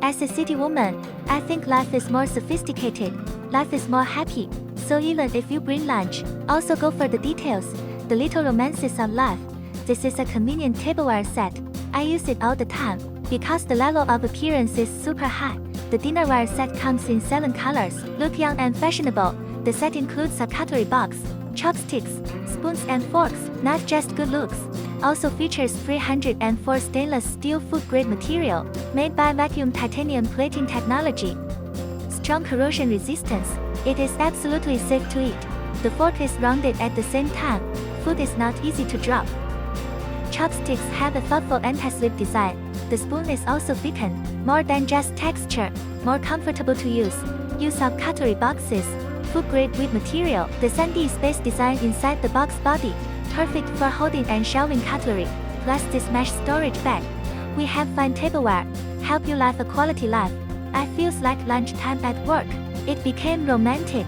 As a city woman, I think life is more sophisticated, life is more happy. So even if you bring lunch, also go for the details, the little romances of life. This is a convenient tableware set. I use it all the time, because the level of appearance is super high. The dinnerware set comes in 7 colors, look young and fashionable. The set includes a cutlery box, chopsticks, spoons and forks, not just good looks. Also features 304 stainless steel food-grade material, made by vacuum titanium plating technology. Strong corrosion resistance. It is absolutely safe to eat. The fork is rounded at the same time. Food is not easy to drop. Chopsticks have a thoughtful anti-slip design. The spoon is also thickened, more than just texture, more comfortable to use. Use of cutlery boxes, food-grade wood material. The sandy space design inside the box body, perfect for holding and shelving cutlery. Plus this mesh storage bag. We have fine tableware, help you live a quality life. I feels like lunchtime at work. It became romantic.